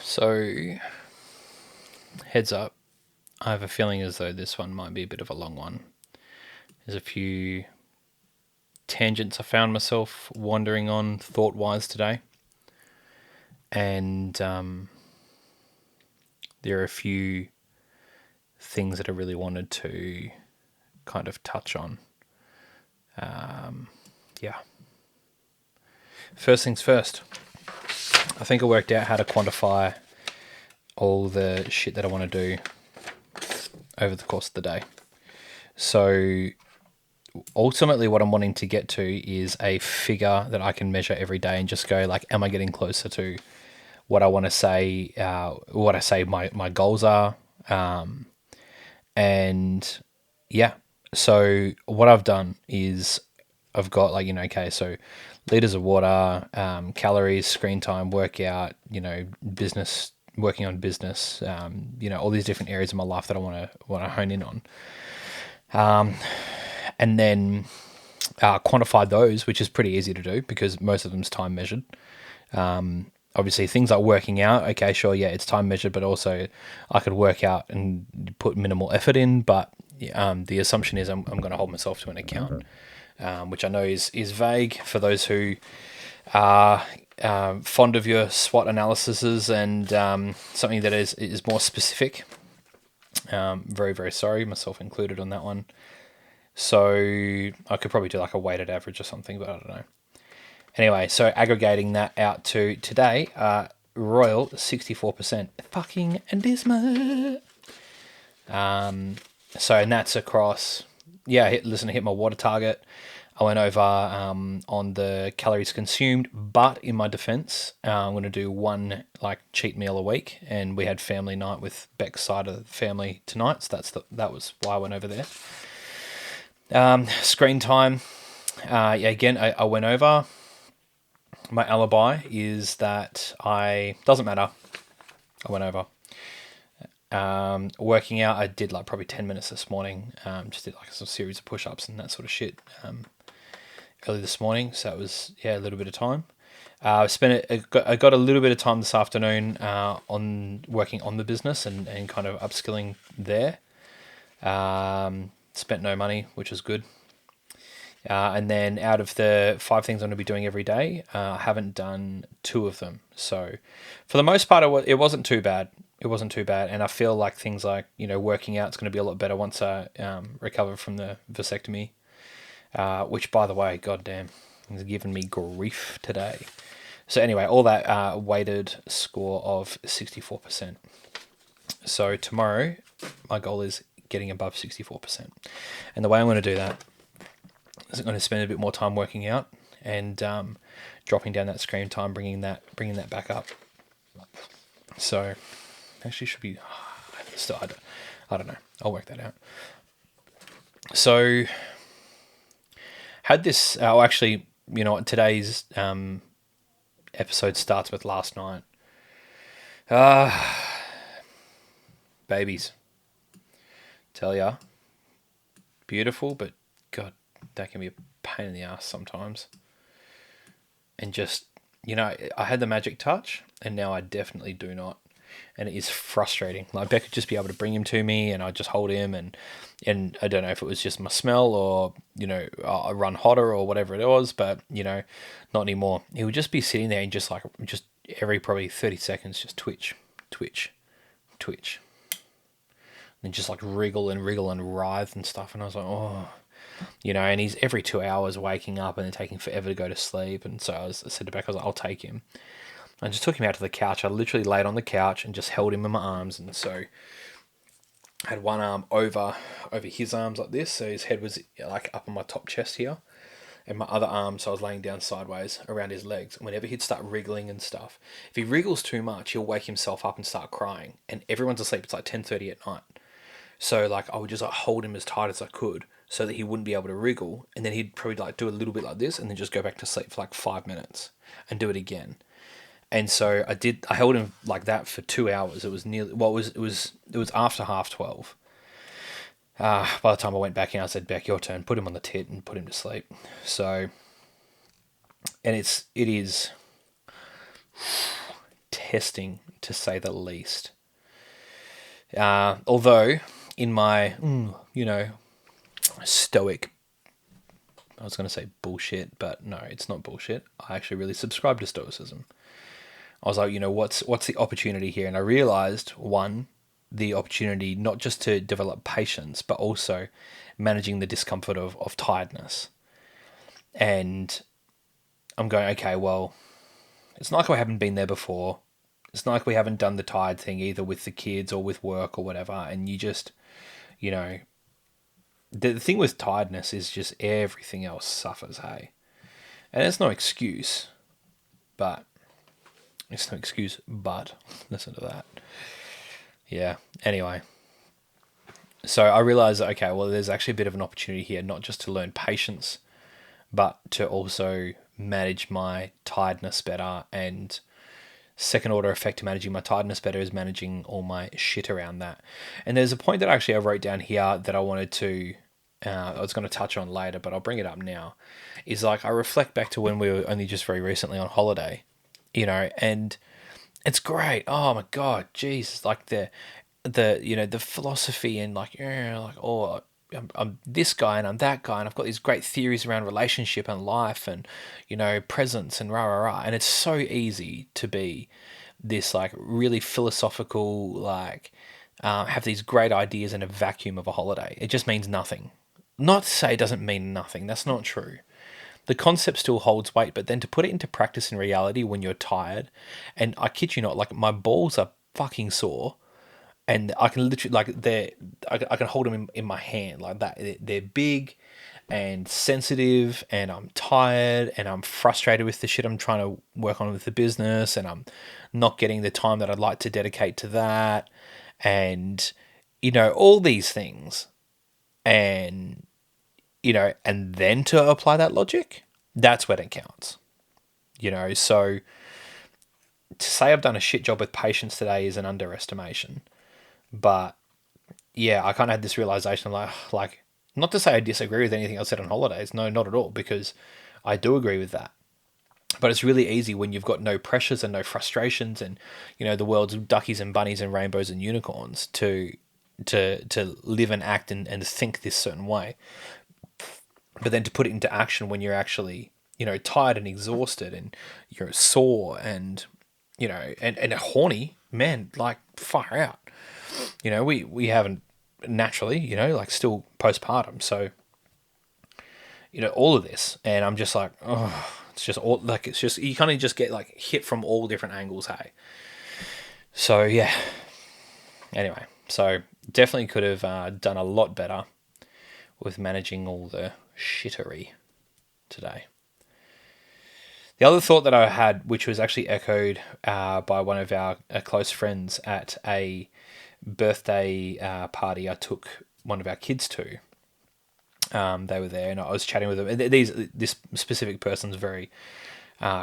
So, heads up, I have a feeling as though this one might be a bit of a long one. There's a few tangents I found myself wandering on thought-wise today. And there are a few things that I really wanted to kind of touch on. Yeah. First things first. I think I worked out how to quantify all the shit that I want to do over the course of the day. So ultimately what I'm wanting to get to is a figure that I can measure every day and just go like, am I getting closer to what I want to say, what I say my goals are. And yeah, so what I've done is I've got like, okay, so liters of water, calories, screen time, workout, business, working on business, all these different areas of my life that I want to hone in on. And then quantify those, which is pretty easy to do because most of them's time measured. Obviously, things like working out, okay, sure, yeah, it's time measured, but also I could work out and put minimal effort in. But the assumption is I'm going to hold myself to an account, which I know is vague for those who are fond of your SWOT analyses and something that is more specific. Very, very sorry, myself included on that one. So I could probably do like a weighted average or something, but I don't know. Anyway, so aggregating that out to today, Royal 64%, fucking dismal. So and that's across. Yeah, hit my water target. I went over on the calories consumed, but in my defense, I'm going to do one like cheat meal a week, and we had family night with Beck's side of the family tonight, so that was why I went over there. Screen time, again, I went over. My alibi is that doesn't matter. I went over. Working out, I did like probably 10 minutes this morning. Just did like some series of push-ups and that sort of shit early this morning. So it was, a little bit of time. I got a little bit of time this afternoon on working on the business and kind of upskilling there. Spent no money, which was good. And then out of the 5 things I'm going to be doing every day, I haven't done 2 of them. So for the most part, it wasn't too bad. It wasn't too bad. And I feel like things like, working out is going to be a lot better once I recover from the vasectomy, which, by the way, goddamn, has given me grief today. So anyway, all that weighted score of 64%. So tomorrow, my goal is getting above 64%. And the way I'm going to do that is I'm going to spend a bit more time working out and dropping down that screen time, bringing that back up. So actually should be still, I don't know. I'll work that out. So had this. Actually, you know what? Today's episode starts with last night. Babies. Tell ya, beautiful, but God, that can be a pain in the ass sometimes. And just, I had the magic touch, and now I definitely do not. And it is frustrating. Like, Beck could just be able to bring him to me, and I'd just hold him, and I don't know if it was just my smell or, I run hotter or whatever it was, but, not anymore. He would just be sitting there and just every probably 30 seconds, just twitch, twitch, twitch. And just like wriggle and writhe and stuff. And I was like, oh, and he's every 2 hours waking up and then taking forever to go to sleep. And so I said to Beck, I was like, I'll take him. I just took him out to the couch. I literally laid on the couch and just held him in my arms. And so I had one arm over his arms like this. So his head was like up on my top chest here. And my other arm, so I was laying down sideways around his legs. And whenever he'd start wriggling and stuff, if he wriggles too much, he'll wake himself up and start crying. And everyone's asleep. It's like 10:30 at night. So like I would just like hold him as tight as I could so that he wouldn't be able to wriggle, and then he'd probably like do a little bit like this and then just go back to sleep for like 5 minutes and do it again. And so I held him like that for 2 hours. It was nearly, it was after 12:30. By the time I went back in, I said, Beck, your turn, put him on the tit and put him to sleep. So, and it is testing to say the least. Although, in my, stoic, I was going to say bullshit, but no, it's not bullshit. I actually really subscribe to stoicism. I was like, what's the opportunity here? And I realized, one, the opportunity not just to develop patience, but also managing the discomfort of tiredness. And I'm going, okay, well, it's not like we haven't been there before. It's not like we haven't done the tired thing either with the kids or with work or whatever. And you just, the thing with tiredness is just everything else suffers, hey? And it's no excuse, but listen to that. Yeah. Anyway, so I realized, okay, well, there's actually a bit of an opportunity here, not just to learn patience, but to also manage my tiredness better. And second order effect to managing my tiredness better is managing all my shit around that. And there's a point that actually I wrote down here that I wanted to, I was going to touch on later, but I'll bring it up now. Is like, I reflect back to when we were only just very recently on holiday, and it's great. Oh my God, Jesus, like the philosophy and I'm this guy and I'm that guy and I've got these great theories around relationship and life and presence and rah rah rah, and it's so easy to be this like really philosophical have these great ideas in a vacuum of a holiday. It just means nothing. Not to say it doesn't mean nothing. That's not true. The concept still holds weight, but then to put it into practice in reality when you're tired, and I kid you not, like my balls are fucking sore, and I can literally I can hold them in my hand like that. They're big and sensitive, and I'm tired, and I'm frustrated with the shit I'm trying to work on with the business, and I'm not getting the time that I'd like to dedicate to that, and all these things, and and then to apply that logic, that's when it counts. So to say I've done a shit job with patience today is an underestimation. But yeah, I kind of had this realization like not to say I disagree with anything I said on holidays. No, not at all, because I do agree with that. But it's really easy when you've got no pressures and no frustrations and the world's duckies and bunnies and rainbows and unicorns to live and act and think this certain way. But then to put it into action when you're actually, tired and exhausted and you're sore and, and horny, man, like far out. We haven't naturally, like still postpartum. So, all of this. And I'm just like, oh, it's just, you kind of just get like hit from all different angles, hey? So, yeah. Anyway, so definitely could have done a lot better with managing all the shittery today. The other thought that I had, which was actually echoed by one of our close friends at a birthday party I took one of our kids to. They were there, and I was chatting with them. This specific person's very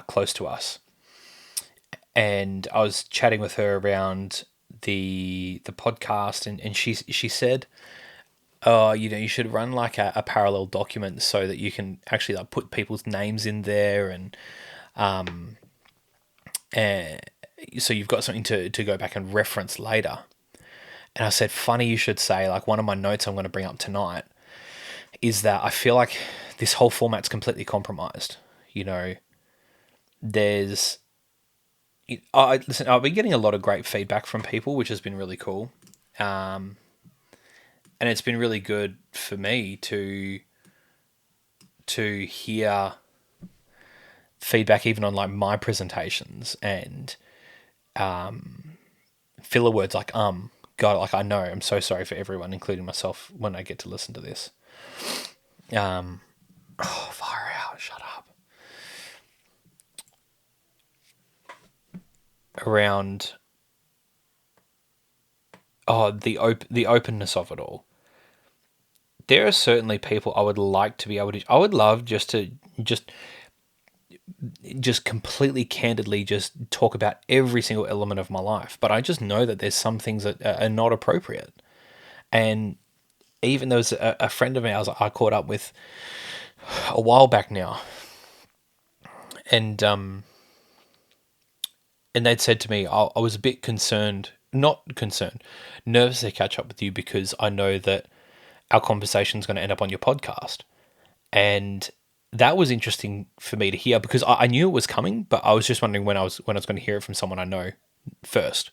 close to us, and I was chatting with her around the podcast, and she said, "Oh, you should run like a parallel document so that you can actually like put people's names in there, and so you've got something to go back and reference later." And I said, "Funny you should say. Like one of my notes I'm going to bring up tonight is that I feel like this whole format's completely compromised. There's." Listen, I've been getting a lot of great feedback from people, which has been really cool. And it's been really good for me to hear feedback even on like my presentations and filler words like God, like I know I'm so sorry for everyone, including myself, when I get to listen to this. Far out, shut up. Around the openness of it all. There are certainly people I would like to be able to. I would love just to just completely candidly just talk about every single element of my life, but I just know that there's some things that are not appropriate. And even there was a friend of ours I caught up with a while back now, and and they'd said to me, I was a bit concerned, not concerned, nervous to catch up with you because I know that our conversation is going to end up on your podcast. And that was interesting for me to hear because I knew it was coming, but I was just wondering when I was going to hear it from someone I know first.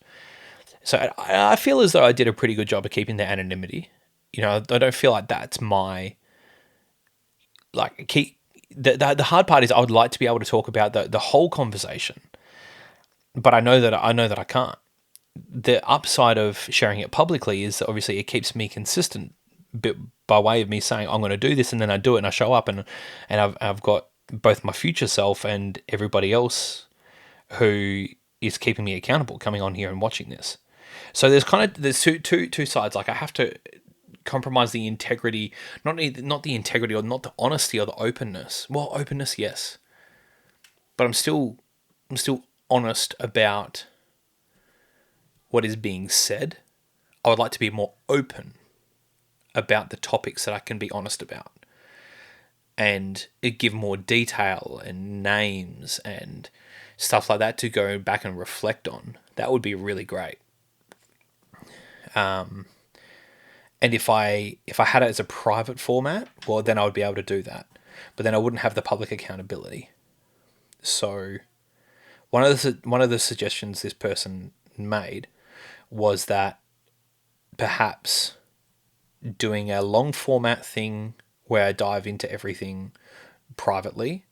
So I feel as though I did a pretty good job of keeping the anonymity. I don't feel like that's my like keep. The hard part is I would like to be able to talk about the whole conversation, but I know that I can't. The upside of sharing it publicly is that obviously it keeps me consistent, bit by way of me saying I'm going to do this, and then I do it and I show up, and I've got both my future self and everybody else who is keeping me accountable coming on here and watching this. So there's two sides. Like I have to compromise the integrity, not the integrity or not the honesty or the openness. Well, openness, yes, but I'm still honest about what is being said. I would like to be more open about the topics that I can be honest about and give more detail and names and stuff like that to go back and reflect on. That would be really great. And if I had it as a private format, well, then I would be able to do that. But then I wouldn't have the public accountability. So one of the suggestions this person made was that perhaps doing a long format thing where I dive into everything privately,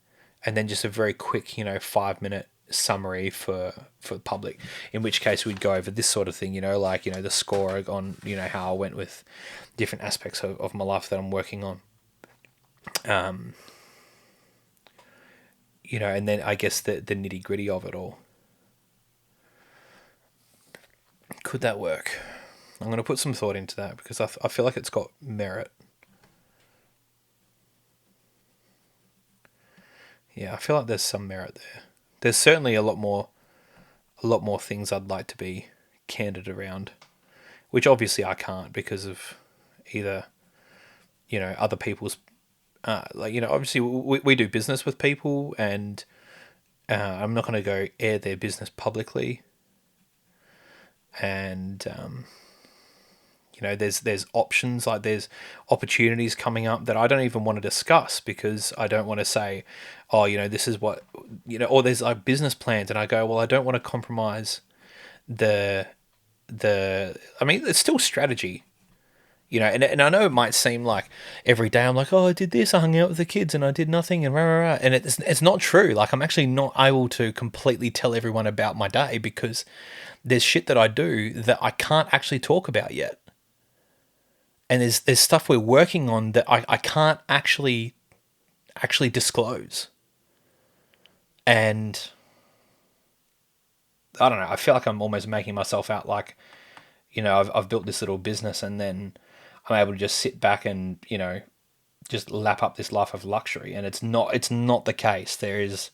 and then just a very quick, 5-minute summary for the public. In which case we'd go over this sort of thing, like the score on how I went with different aspects of my life that I'm working on. And then I guess the nitty gritty of it all. Could that work? I'm going to put some thought into that because I feel like it's got merit. Yeah, I feel like there's some merit there. There's certainly a lot more things I'd like to be candid around, which obviously I can't because of either, other people's, obviously we do business with people, and I'm not going to go air their business publicly. And there's options, like there's opportunities coming up that I don't even want to discuss because I don't want to say, oh, this is what, or there's like business plans, and I go, well, I don't want to compromise I mean, it's still strategy, and I know it might seem like every day I'm like, oh, I did this, I hung out with the kids and I did nothing and rah, rah, rah. And it's not true. Like I'm actually not able to completely tell everyone about my day because there's shit that I do that I can't actually talk about yet. And there's stuff we're working on that I can't actually disclose. And I don't know, I feel like I'm almost making myself out like, I've built this little business and then I'm able to just sit back and, just lap up this life of luxury. And it's not the case. There is,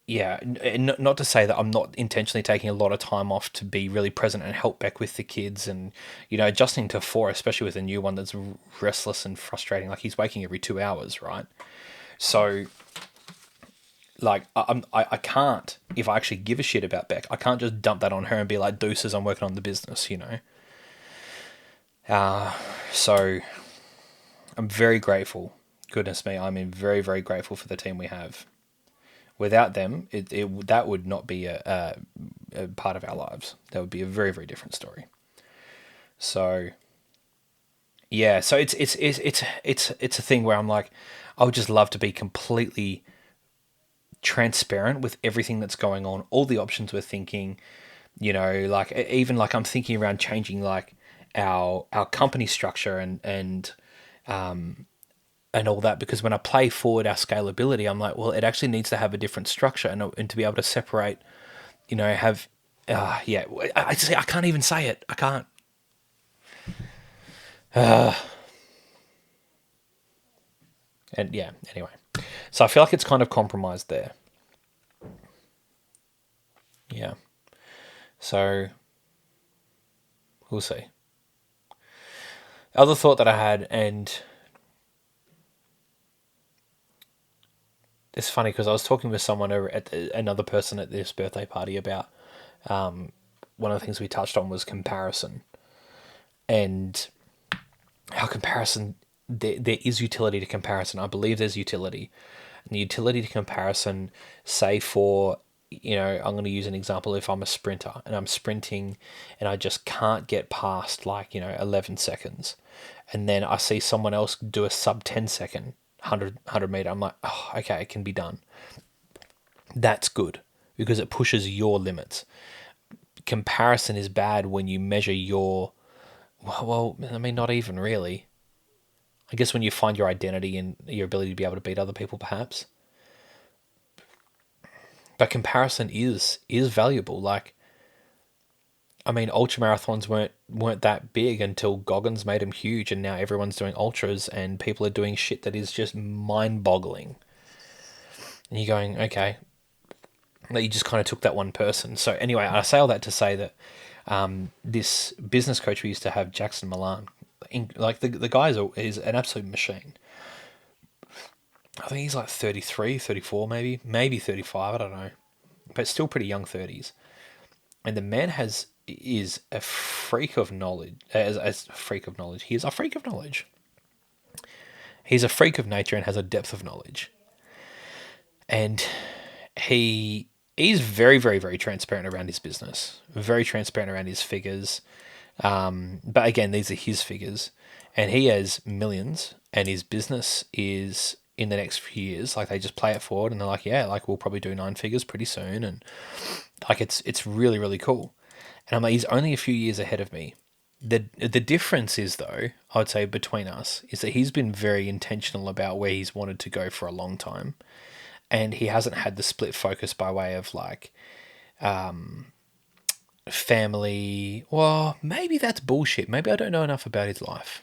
yeah, not to say that I'm not intentionally taking a lot of time off to be really present and help Beck with the kids and, adjusting to 4, especially with a new one that's restless and frustrating. Like he's waking every 2 hours, right? So, like, I can't, if I actually give a shit about Beck, I can't just dump that on her and be like, deuces, I'm working on the business, So I'm very grateful. Goodness me, I'm very, very grateful for the team we have. Without them, that would not be a part of our lives. That would be a very, very different story. So, yeah. So it's a thing where I'm like, I would just love to be completely transparent with everything that's going on, all the options we're thinking. Like even like I'm thinking around changing like our company structure and all that, because when I play forward our scalability, I'm like, well, it actually needs to have a different structure and to be able to separate, have, yeah, I can't even say it. I can't. And yeah, anyway. So I feel like it's kind of compromised there. Yeah. So we'll see. Other thought that I had, and it's funny because I was talking with someone over at another person at this birthday party about one of the things we touched on was comparison, and how comparison, there is utility to comparison. I believe there's utility, and the utility to comparison, say for, I'm going to use an example. If I'm a sprinter and I'm sprinting and I just can't get past 11 seconds, and then I see someone else do a sub 10-second 100 meter, I'm like, oh, okay, it can be done. That's good because it pushes your limits. Comparison is bad when you measure your, well, I mean, not even really. I guess when you find your identity and your ability to be able to beat other people, perhaps. But comparison is valuable. Like, I mean, ultra marathons weren't that big until Goggins made them huge, and now everyone's doing ultras, and people are doing shit that is just mind-boggling. And you're going, okay, that you just kind of took that one person. So anyway, I say all that to say that this business coach we used to have, Jackson Milan, the guy is an absolute machine. I think he's like 33, 34 maybe 35, I don't know. But still pretty young 30s. And the man is a freak of knowledge. As a freak of knowledge. He is a freak of knowledge. He's a freak of nature and has a depth of knowledge. And he's very, very, very transparent around his business. Very transparent around his figures. But again, these are his figures. And he has millions, and his business is, in the next few years, like, they just play it forward and they're like, yeah, like, we'll probably do 9 figures pretty soon. And like, it's really, really cool. And I'm like, he's only a few years ahead of me. The difference is, though, I would say, between us, is that he's been very intentional about where he's wanted to go for a long time. And he hasn't had the split focus by way of like family. Well, maybe that's bullshit. Maybe I don't know enough about his life.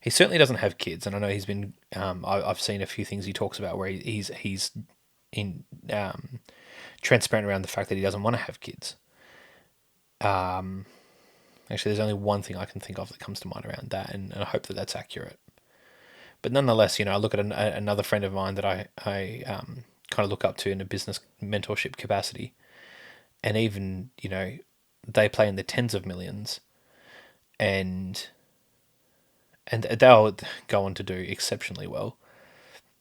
He certainly doesn't have kids, and I know he's been. I've seen a few things he talks about where he's in transparent around the fact that he doesn't want to have kids. Actually, there's only one thing I can think of that comes to mind around that, and I hope that that's accurate. But nonetheless, I look at another friend of mine that I kind of look up to in a business mentorship capacity, and even they play in the tens of millions, and they'll go on to do exceptionally well,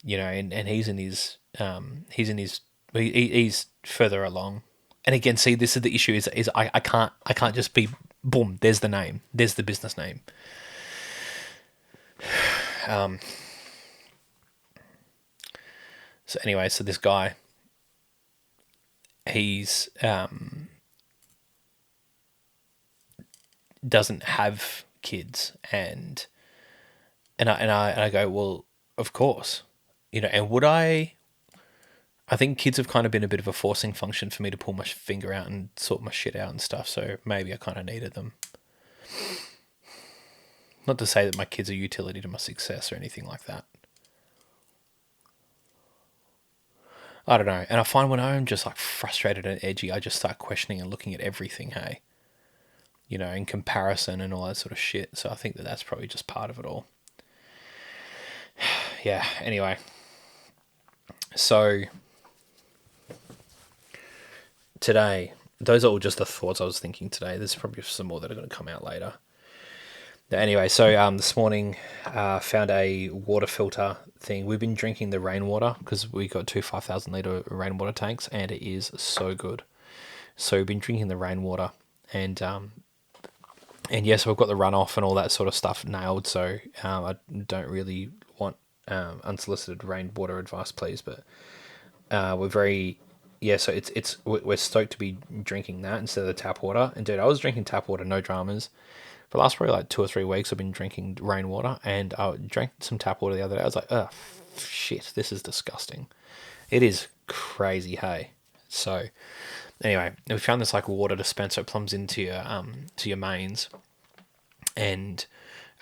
and he's further along. And again, see, this is the issue: is I can't just be boom. There's the name. There's the business name. So anyway, so this guy, he's doesn't have kids, and I go, well, of course, and would I think kids have kind of been a bit of a forcing function for me to pull my finger out and sort my shit out and stuff, so maybe I kind of needed them. Not to say that my kids are utility to my success or anything like that. I don't know. And I find when I'm just like frustrated and edgy, I just start questioning and looking at everything, hey? In comparison and all that sort of shit. So I think that that's probably just part of it all. Yeah, anyway. So today, those are all just the thoughts I was thinking today. There's probably some more that are going to come out later. Anyway, so this morning found a water filter thing. We've been drinking the rainwater because we got 2 5,000 litre rainwater tanks, and it is so good. So we've been drinking the rainwater, and yes, we've got the runoff and all that sort of stuff nailed. So I don't really want unsolicited rainwater advice, please. But we're very so we're stoked to be drinking that instead of the tap water. And dude, I was drinking tap water, no dramas. For the last probably like 2 or 3 weeks, I've been drinking rainwater, and I drank some tap water the other day. I was like, oh, shit, this is disgusting. It is crazy, hey? So, anyway, we found this like water dispenser. It plumbs into your mains, and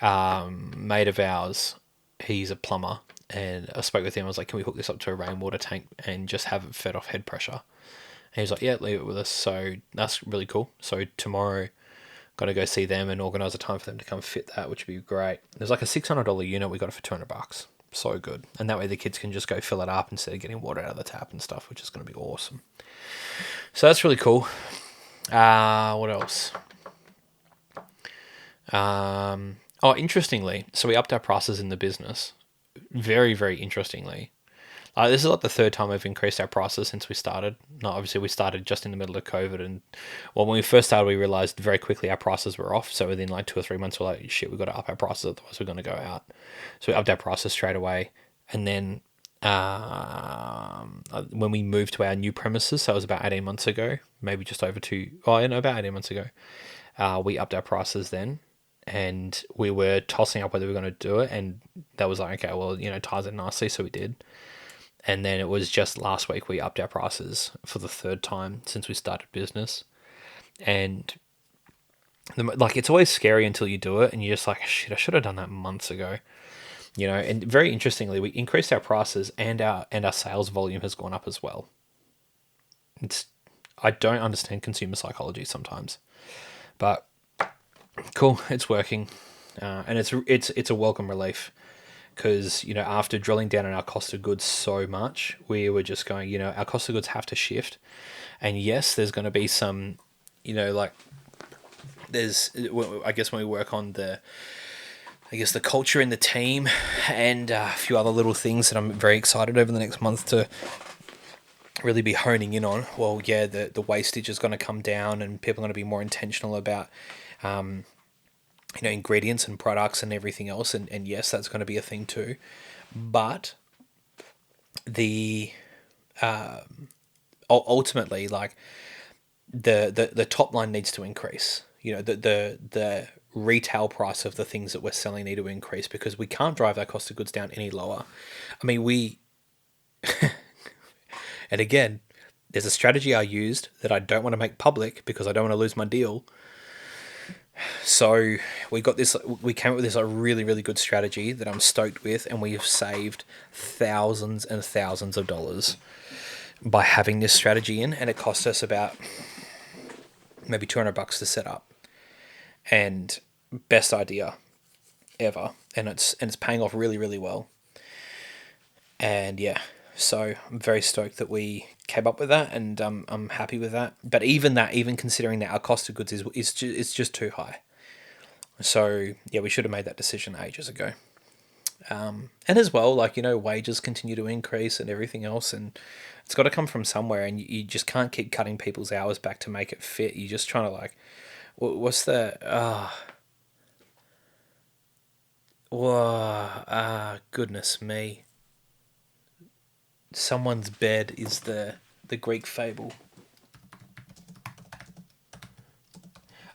mate of ours, he's a plumber, and I spoke with him. I was like, can we hook this up to a rainwater tank and just have it fed off head pressure? And he was like, yeah, leave it with us. So that's really cool. So tomorrow, got to go see them and organise a time for them to come fit that, which would be great. There's like a $600 unit. We got it for $200. So good. And that way the kids can just go fill it up instead of getting water out of the tap and stuff, which is going to be awesome. So that's really cool. What else? Interestingly, so we upped our prices in the business. Very, very interestingly. This is like the third time we've increased our prices since we started. No, obviously we started just in the middle of COVID, and when we first started, we realized very quickly our prices were off. So within like 2 or 3 months, we're like, shit, we've got to up our prices, otherwise we're going to go out. So we upped our prices straight away, and then when we moved to our new premises, so it was about 18 months ago, maybe just over about 18 months ago, we upped our prices then, and we were tossing up whether we were going to do it, and that was like, okay, well, ties it nicely, so we did. And then it was just last week we upped our prices for the third time since we started business. And it's always scary until you do it, and you're just like, shit, I should have done that months ago. And very interestingly, we increased our prices, and our sales volume has gone up as well. I don't understand consumer psychology sometimes, but cool, it's working, and it's a welcome relief. Because, after drilling down on our cost of goods so much, we were just going, our cost of goods have to shift. And yes, there's going to be some, there's, I guess when we work on the culture in the team and a few other little things that I'm very excited over the next month to really be honing in on. Well, yeah, the wastage is going to come down, and people are going to be more intentional about, ingredients and products and everything else. And yes, that's going to be a thing too. But the ultimately, like the top line needs to increase. The retail price of the things that we're selling need to increase, because we can't drive our cost of goods down any lower. I mean, and again, there's a strategy I used that I don't want to make public because I don't want to lose my deal. So we came up with this really, really good strategy that I'm stoked with, and we've saved thousands and thousands of dollars by having this strategy in, and it cost us about maybe $200 to set up. And best idea ever, and it's paying off really, really well. And yeah, so I'm very stoked that we came up with that, and I'm happy with that. But even considering that, our cost of goods is just too high. So yeah, we should have made that decision ages ago. And as well, wages continue to increase and everything else, and it's got to come from somewhere. And you just can't keep cutting people's hours back to make it fit. You're just trying to what's the goodness me. Someone's bed is the Greek fable.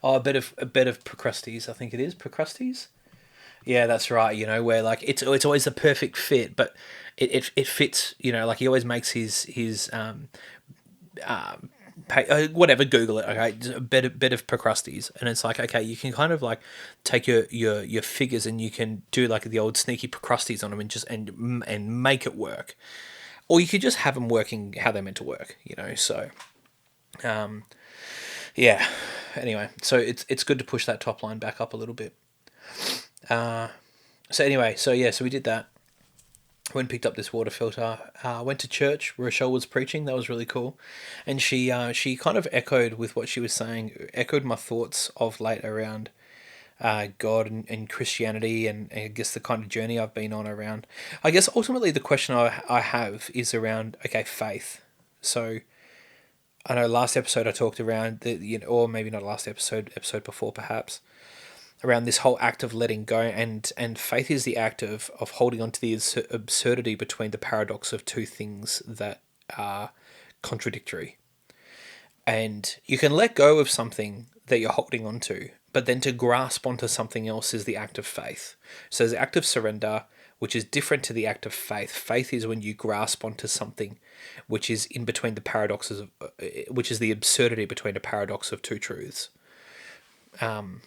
Oh, a bed of Procrustes, I think it is. Procrustes? Yeah, that's right. Where it's always the perfect fit, but it fits. He always makes his whatever. Google it. Okay, just a bed of Procrustes, and it's like, okay, you can kind of take your figures, and you can do the old sneaky Procrustes on them, and just and make it work, or you could just have them working how they're meant to work. So. Yeah. Anyway, so it's good to push that top line back up a little bit. So we did that. Went and picked up this water filter. Went to church. Rochelle was preaching. That was really cool, and she kind of echoed with what she was saying. Echoed my thoughts of late around God and Christianity, and I guess the kind of journey I've been on around. I guess ultimately the question I have is around faith. So. I know last episode I talked around or maybe not last episode before perhaps, around this whole act of letting go, and faith is the act of holding on to the absurdity between the paradox of two things that are contradictory. And you can let go of something that you're holding on to, but then to grasp onto something else is the act of faith. So there's the act of surrender, which is different to the act of faith. Faith is when you grasp onto something which is in between the paradoxes of, which is the absurdity between a paradox of two truths. And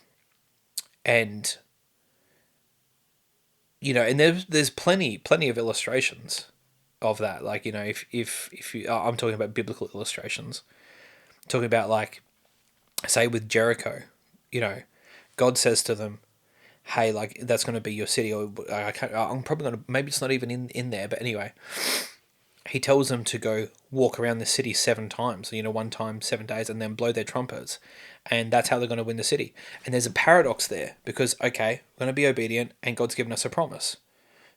and there's plenty of illustrations of that. If you, I'm talking about biblical illustrations, talking about say with Jericho, God says to them, hey, like that's going to be your city, or I'm probably going to, maybe it's not even in there, but anyway, he tells them to go walk around the city 7 times, one time, 7 days, and then blow their trumpets. And that's how they're going to win the city. And there's a paradox there because, okay, we're going to be obedient and God's given us a promise.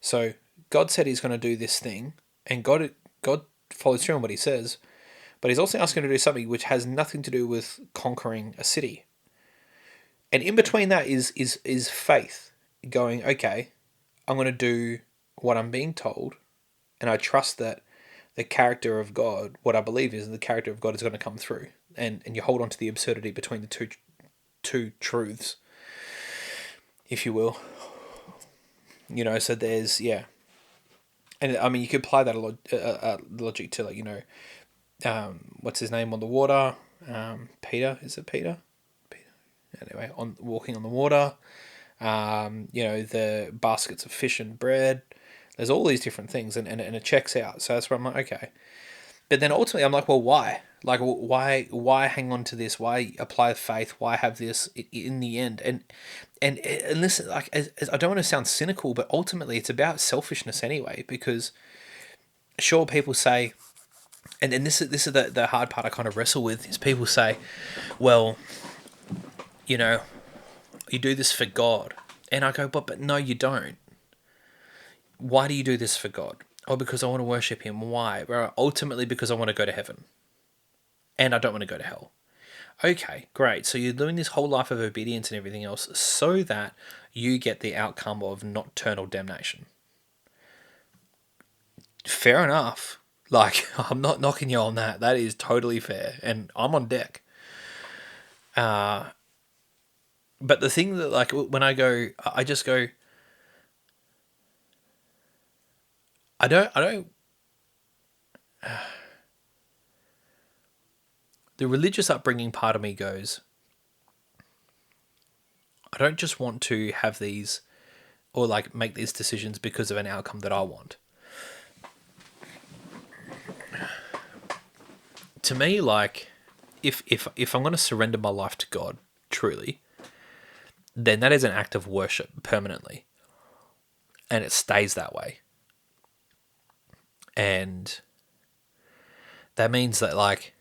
So God said he's going to do this thing and God follows through on what he says, but he's also asking to do something which has nothing to do with conquering a city. And in between that is faith going, okay, I'm going to do what I'm being told, and I trust that the character of God, what I believe is the character of God is going to come through. And you hold on to the absurdity between the two truths, if you will. So there's, yeah. And I mean, you could apply that logic to, like, what's his name on the water? Peter, is it Peter? Anyway, on walking on the water. The baskets of fish and bread. There's all these different things, and it checks out. So that's where I'm like, okay. But then ultimately, I'm like, well, why? Like, why hang on to this? Why apply faith? Why have this in the end? And listen, like, as I don't want to sound cynical, but ultimately, it's about selfishness anyway. Because sure, people say, and this is the hard part I kind of wrestle with is people say, well, you do this for God, and I go, but no, you don't. Why do you do this for God? Oh, because I want to worship him. Why? Well, ultimately, because I want to go to heaven. And I don't want to go to hell. Okay, great. So you're doing this whole life of obedience and everything else so that you get the outcome of nocturnal damnation. Fair enough. Like, I'm not knocking you on that. That is totally fair. And I'm on deck. But the thing that, like, when I go, I just go, I don't. The religious upbringing part of me goes, I don't just want to have these or like make these decisions because of an outcome that I want. To me, like, if I'm going to surrender my life to God truly, then that is an act of worship permanently, and it stays that way. And that means that, like,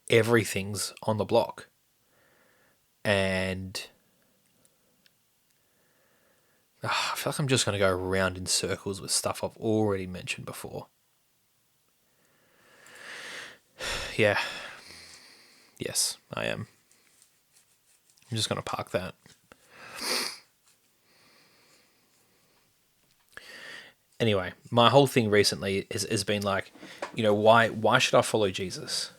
everything's on the block. And I feel like I'm just going to go around in circles with stuff I've already mentioned before. Yeah. Yes, I am. I'm just going to park that. Anyway, my whole thing recently has been like, why should I follow Jesus?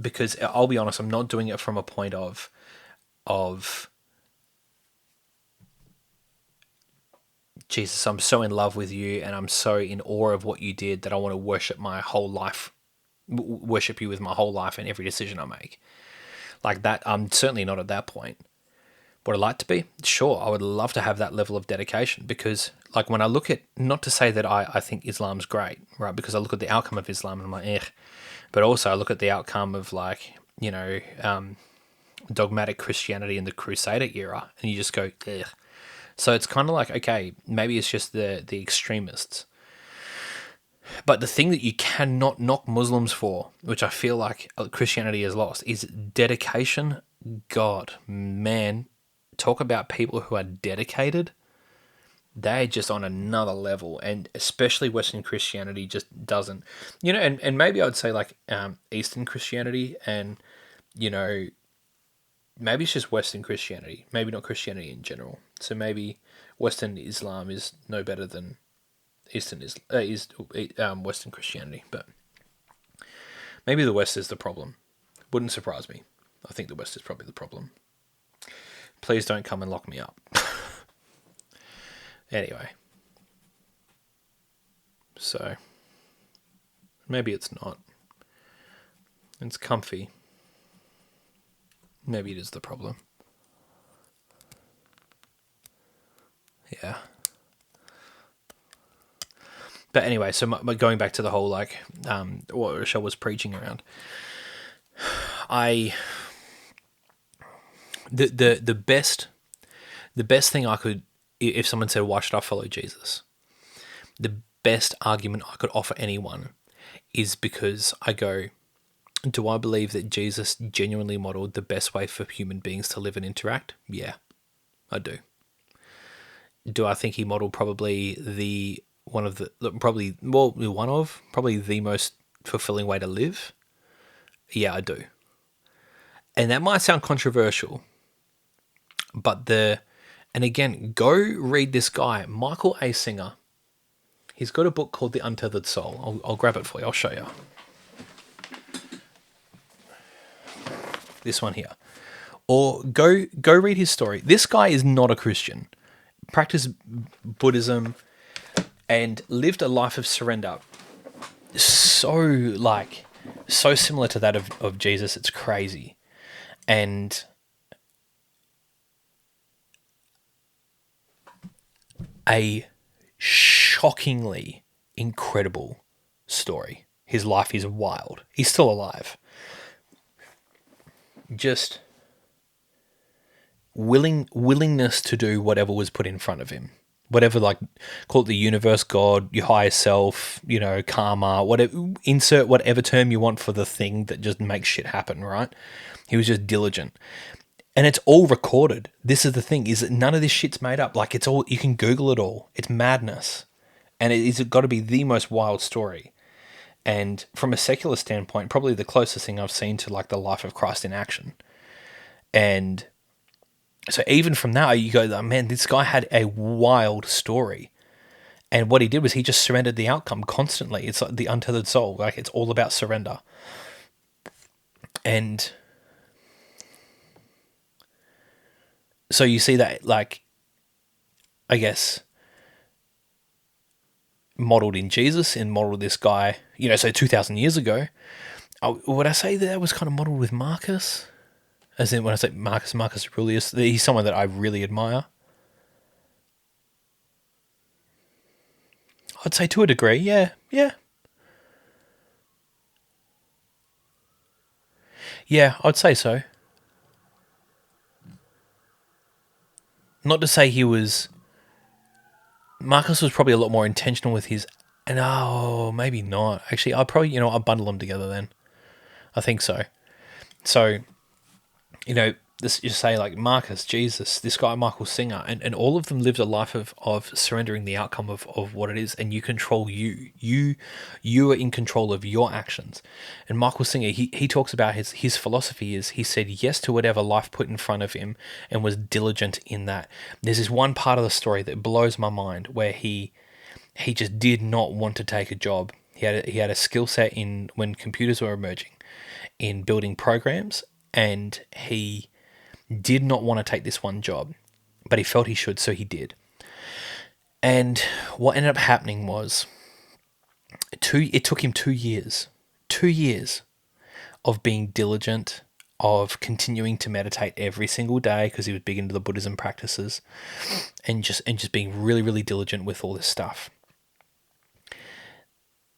Because I'll be honest, I'm not doing it from a point of Jesus, I'm so in love with you and I'm so in awe of what you did that I want to worship you with my whole life and every decision I make. Like that, I'm certainly not at that point. Would I like to be? Sure, I would love to have that level of dedication because, like, when I look at, not to say that I think Islam's great, right? Because I look at the outcome of Islam and I'm like, but also I look at the outcome of, like, dogmatic Christianity in the Crusader era and you just go, ugh. So it's kind of like, okay, maybe it's just the extremists. But the thing that you cannot knock Muslims for, which I feel like Christianity has lost, is dedication. God, man, talk about people who are dedicated. They're just on another level, and especially Western Christianity just doesn't. And maybe I would say, like, Eastern Christianity and, maybe it's just Western Christianity, maybe not Christianity in general. So maybe Western Islam is no better than Western Christianity, but maybe the West is the problem. Wouldn't surprise me. I think the West is probably the problem. Please don't come and lock me up. Anyway, so maybe it's not. It's comfy. Maybe it is the problem. Yeah. But anyway, so going back to the whole, like, what Rochelle was preaching around, the best The best thing I could, if someone said, why should I follow Jesus? The best argument I could offer anyone is because I go, do I believe that Jesus genuinely modeled the best way for human beings to live and interact? Yeah, I do. Do I think he modeled probably the probably the most fulfilling way to live? Yeah, I do. And that might sound controversial, but and again, go read this guy, Michael A. Singer. He's got a book called The Untethered Soul. I'll grab it for you. I'll show you. This one here. Or go read his story. This guy is not a Christian. Practiced Buddhism and lived a life of surrender. So similar to that of Jesus, it's crazy. And a shockingly incredible story. His life is wild. He's still alive. Just willingness to do whatever was put in front of him. Whatever, call it the universe, God, your higher self, karma, whatever, insert whatever term you want for the thing that just makes shit happen, right? He was just diligent. And it's all recorded. This is the thing, is that none of this shit's made up. It's all, you can Google it all. It's madness. And it's got to be the most wild story. And from a secular standpoint, probably the closest thing I've seen to the life of Christ in action. And so even from that, you go, man, this guy had a wild story. And what he did was he just surrendered the outcome constantly. It's like the untethered soul. It's all about surrender. And so you see that, I guess, modeled in Jesus and modeled this guy, so 2,000 years ago. Would I say that was kind of modeled with Marcus? As in, when I say Marcus Aurelius, he's someone that I really admire. I'd say to a degree, yeah. Yeah, I'd say so. Not to say Marcus was probably a lot more intentional with his, and maybe not. Actually, I'll probably, I'll bundle them together then. I think so. So, this you say Marcus, Jesus, this guy Michael Singer, and all of them lived a life of surrendering the outcome of what it is, and you control you. You are in control of your actions. And Michael Singer, he talks about his philosophy is he said yes to whatever life put in front of him and was diligent in that. There's this one part of the story that blows my mind where he just did not want to take a job. He had a skill set in when computers were emerging in building programs, and he did not want to take this one job, but he felt he should, so he did. And what ended up happening was it took him 2 years of being diligent, of continuing to meditate every single day because he was big into the Buddhism practices, and just being really, really diligent with all this stuff.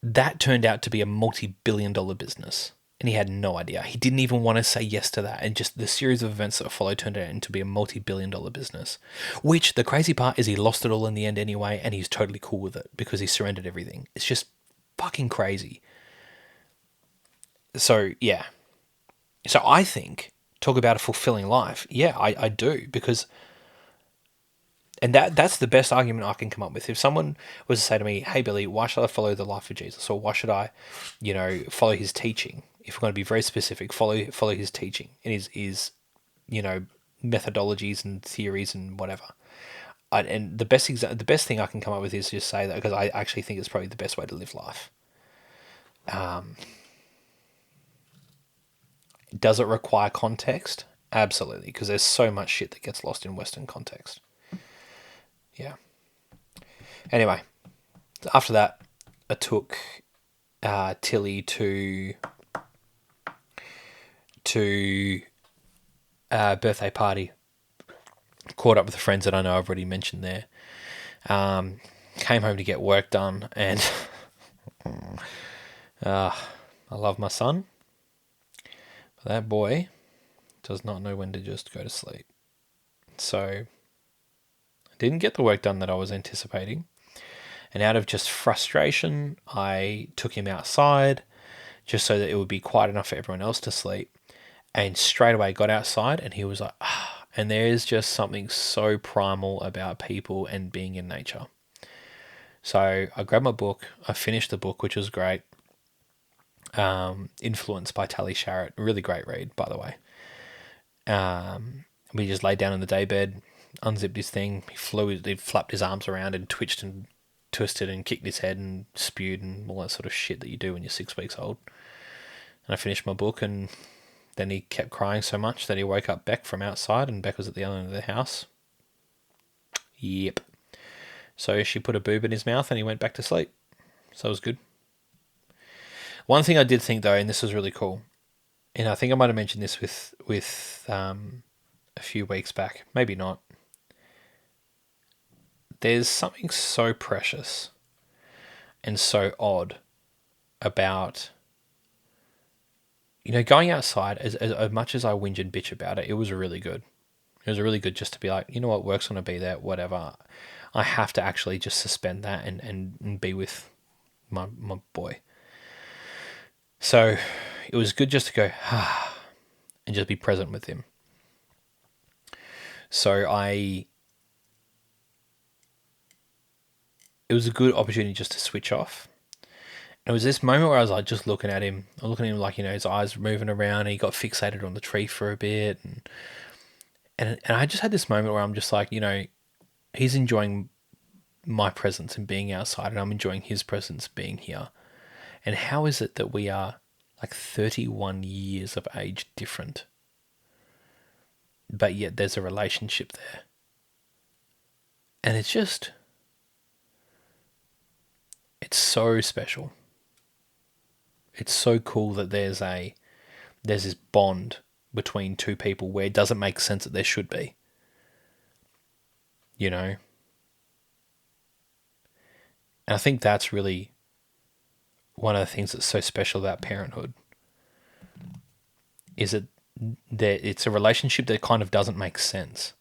That turned out to be a multi-billion-dollar business. And he had no idea. He didn't even want to say yes to that. And just the series of events that followed turned out into be a multi-billion-dollar business. Which, the crazy part is he lost it all in the end anyway, and he's totally cool with it because he surrendered everything. It's just fucking crazy. So, yeah. So I think, talk about a fulfilling life. Yeah, I do. Because, and that's the best argument I can come up with. If someone was to say to me, hey, Billy, why should I follow the life of Jesus? Or why should I, follow his teaching? If we're going to be very specific, follow his teaching and his methodologies and theories and whatever. And the best thing I can come up with is just say that because I actually think it's probably the best way to live life. Does it require context? Absolutely, because there's so much shit that gets lost in Western context. Yeah. Anyway, after that, I took Tilly to a birthday party. Caught up with the friends that I know I've already mentioned there. Came home to get work done, and I love my son, but that boy does not know when to just go to sleep. So Didn't get the work done that I was anticipating. And out of just frustration, I took him outside just so that it would be quiet enough for everyone else to sleep. And straight away got outside and he was like, ah. And there is just something so primal about people and being in nature. So I grabbed my book. I finished the book, which was great. Influenced by Tally Sharrett. Really great read, by the way. We just laid down in the daybed, unzipped his thing. He flapped his arms around and twitched and twisted and kicked his head and spewed and all that sort of shit that you do when you're 6 weeks old. And I finished my book, and then he kept crying so much that he woke up Beck from outside, and Beck was at the other end of the house. Yep. So she put a boob in his mouth and he went back to sleep. So it was good. One thing I did think though, and this was really cool, and I think I might have mentioned this with a few weeks back, maybe not. There's something so precious and so odd about, going outside. As much as I whinge and bitch about it, it was really good. It was really good just to be like, you know what, work's going to be there, whatever. I have to actually just suspend that and be with my boy. So it was good just to go, and just be present with him. So it was a good opportunity just to switch off. And it was this moment where I was like just looking at him like, his eyes were moving around, and he got fixated on the tree for a bit. And I just had this moment where I'm just like, he's enjoying my presence and being outside, and I'm enjoying his presence being here. And how is it that we are like 31 years of age different, but yet there's a relationship there? And it's so special. It's so cool that there's this bond between two people where it doesn't make sense that there should be. And I think that's really one of the things that's so special about parenthood, is that it's a relationship that kind of doesn't make sense.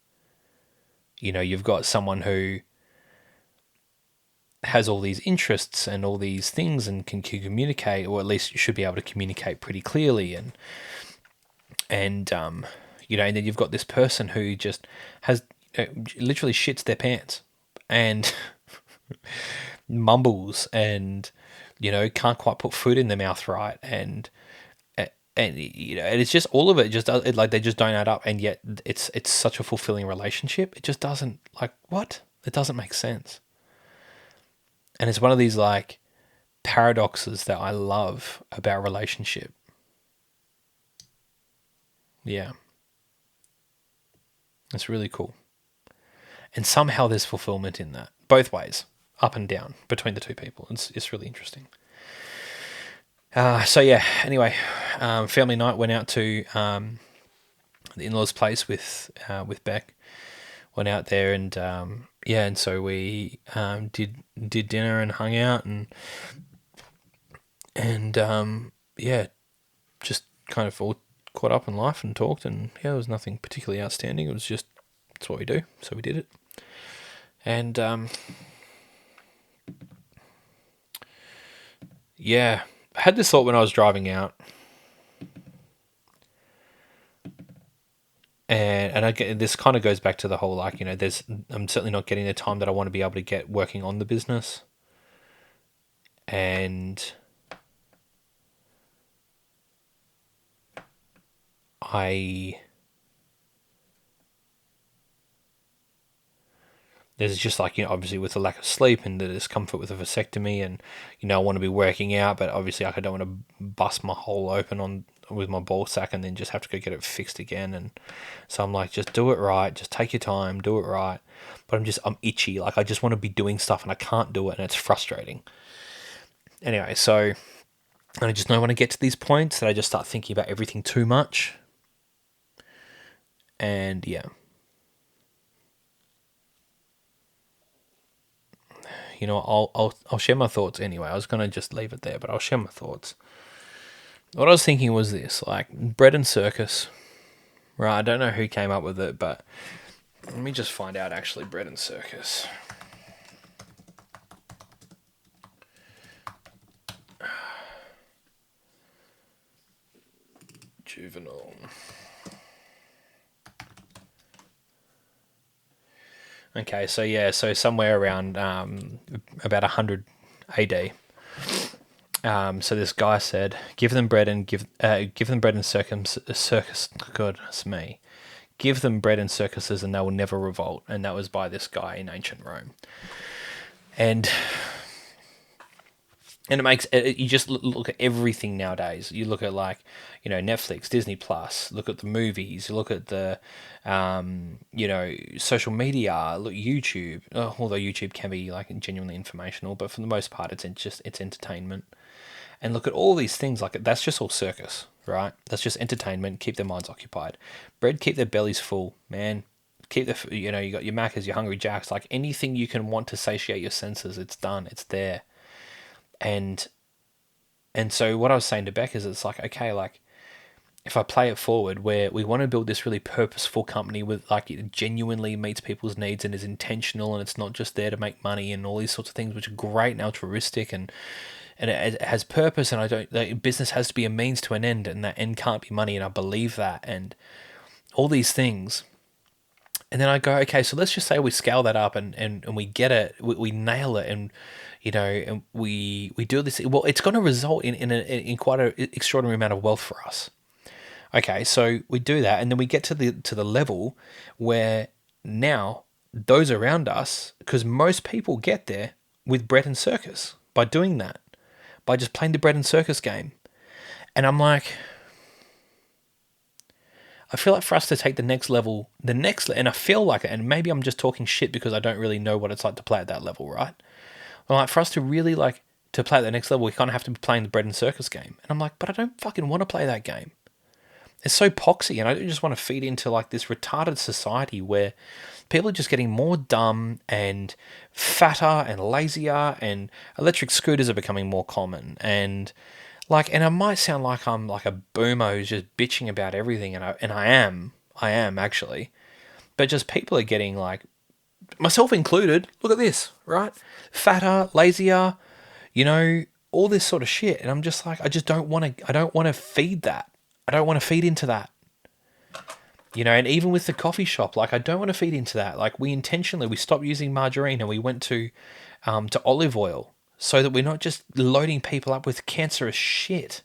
You've got someone who has all these interests and all these things and can communicate, or at least you should be able to communicate pretty clearly, and and then you've got this person who just has literally shits their pants and mumbles and can't quite put food in their mouth right, and it's just all of it just does, like they just don't add up, and yet it's such a fulfilling relationship. It just doesn't, like, what? It doesn't make sense. And it's one of these like paradoxes that I love about relationship. Yeah. It's really cool. And somehow there's fulfillment in that, both ways, up and down, between the two people. It's really interesting. So yeah, anyway, family night, went out to the in-laws' place with Beck. Went out there and and so we did dinner and hung out and just kind of all caught up in life and talked, and there was nothing particularly outstanding. It was just, it's what we do, so we did it. And I had this thought when I was driving out. And again, this kind of goes back to the whole, like, I'm certainly not getting the time that I want to be able to get working on the business. And there's just like, obviously with the lack of sleep and the discomfort with the vasectomy, and, I want to be working out, but obviously I don't want to bust my hole open with my ball sack and then just have to go get it fixed again. And so I'm like, just do it right. Just take your time, do it right. But I'm itchy. Like, I just want to be doing stuff and I can't do it, and it's frustrating. Anyway, so I just know when I get to these points that I just start thinking about everything too much. And yeah. I'll share my thoughts anyway. I was going to just leave it there, but I'll share my thoughts. What I was thinking was this, like, bread and circus, right? I don't know who came up with it, but Let me just find out actually bread and circus. Juvenile. Okay, so yeah, so somewhere around about 100 AD. So this guy said, "Give them bread and give them bread and circus. Goodness me, give them bread and circuses, and they will never revolt." And that was by this guy in ancient Rome. And it makes you just look at everything nowadays. You look at, like, Netflix, Disney Plus. Look at the movies. You look at the social media. Look, YouTube. Although YouTube can be like genuinely informational, but for the most part, it's entertainment. And look at all these things, like that's just all circus, right? That's just entertainment. Keep their minds occupied. Bread, keep their bellies full, man. Keep you got your Maccas, your Hungry Jacks, like anything you can want to satiate your senses. It's done. It's there. And so what I was saying to Beck is, it's like, okay, like if I play it forward, where we want to build this really purposeful company with, like, it genuinely meets people's needs and is intentional, and it's not just there to make money and all these sorts of things, which are great and altruistic, and it has purpose, and business has to be a means to an end, and that end can't be money, and I believe that, and all these things. And then I go, okay, so let's just say we scale that up and we get it, we nail it, and and we do this. Well, it's going to result in quite an extraordinary amount of wealth for us. Okay, so we do that, and then we get to the level where now those around us, because most people get there with bread and circus by doing that, by just playing the bread and circus game. And I'm like, I feel like for us to take the next level, and I feel like it, and maybe I'm just talking shit because I don't really know what it's like to play at that level, right? Well, like, for us to really, like, to play at the next level, we kind of have to be playing the bread and circus game. And I'm like, but I don't fucking want to play that game. It's so poxy, and I don't just want to feed into, like, this retarded society where people are just getting more dumb and fatter and lazier, and electric scooters are becoming more common, and I might sound like I'm like a boomer who's just bitching about everything, and I am actually, but just people are getting, like, myself included. Look at this, right? Fatter, lazier, all this sort of shit, and I'm just like, I don't want to feed that. I don't want to feed into that. And even with the coffee shop, like, I don't want to feed into that. Like, we stopped using margarine and we went to olive oil, so that we're not just loading people up with cancerous shit.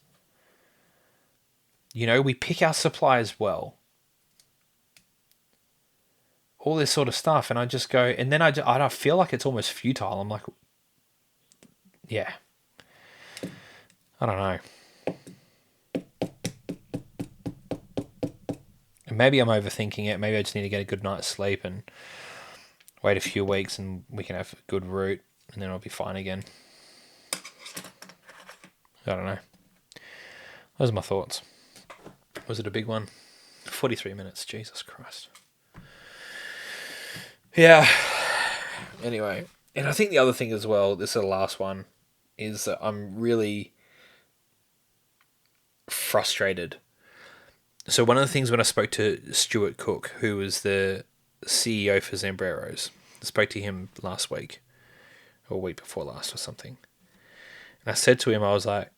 We pick our suppliers well. All this sort of stuff, and I just go, and then I feel like it's almost futile. I'm like, yeah, I don't know. And maybe I'm overthinking it. Maybe I just need to get a good night's sleep and wait a few weeks, and we can have a good route, and then I'll be fine again. I don't know. Those are my thoughts. Was it a big one? 43 minutes. Jesus Christ. Yeah. Anyway. And I think the other thing as well, this is the last one, is that I'm really frustrated. So one of the things when I spoke to Stuart Cook, who was the CEO for Zambreros, I spoke to him last week, or a week before last or something. And I said to him, I was like,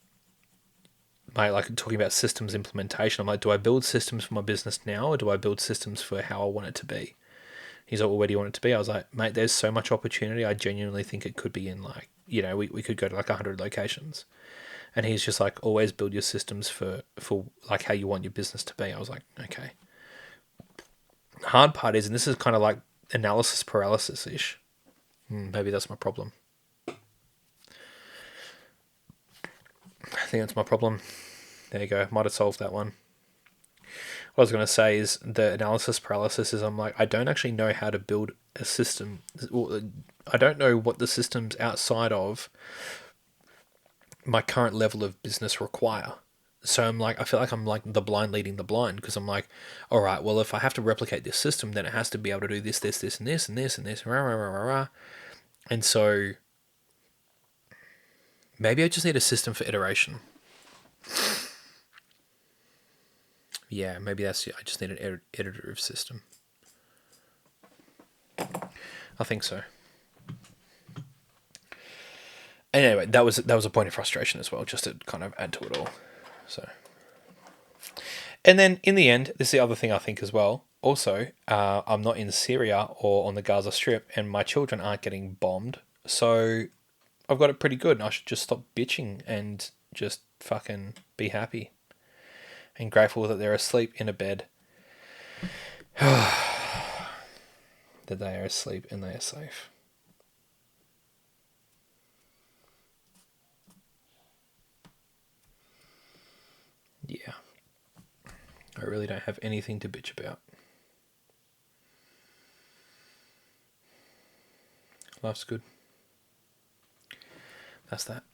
mate, like, talking about systems implementation, I'm like, do I build systems for my business now, or do I build systems for how I want it to be? He's like, well, where do you want it to be? I was like, mate, there's so much opportunity. I genuinely think it could be in, like, we could go to like 100 locations. And he's just like, always build your systems for like how you want your business to be. I was like, okay. The hard part is, and this is kind of like analysis paralysis-ish. Maybe that's my problem. I think that's my problem. There you go. Might have solved that one. What I was going to say is the analysis paralysis is, I'm like, I don't actually know how to build a system. I don't know what the systems outside of my current level of business require. So I'm like, I feel like I'm like the blind leading the blind, because I'm like, all right, well, if I have to replicate this system, then it has to be able to do this, this, this, and this, and this, and this, rah, rah, rah, rah, rah. And so maybe I just need a system for iteration. Yeah, maybe that's it. I just need an iterative system. I think so. Anyway, that was a point of frustration as well, just to kind of add to it all. So, and then in the end, this is the other thing I think as well. Also, I'm not in Syria or on the Gaza Strip, and my children aren't getting bombed. So I've got it pretty good, and I should just stop bitching and just fucking be happy and grateful that they're asleep in a bed. That they are asleep and they are safe. Yeah. I really don't have anything to bitch about. Life's good. That's that.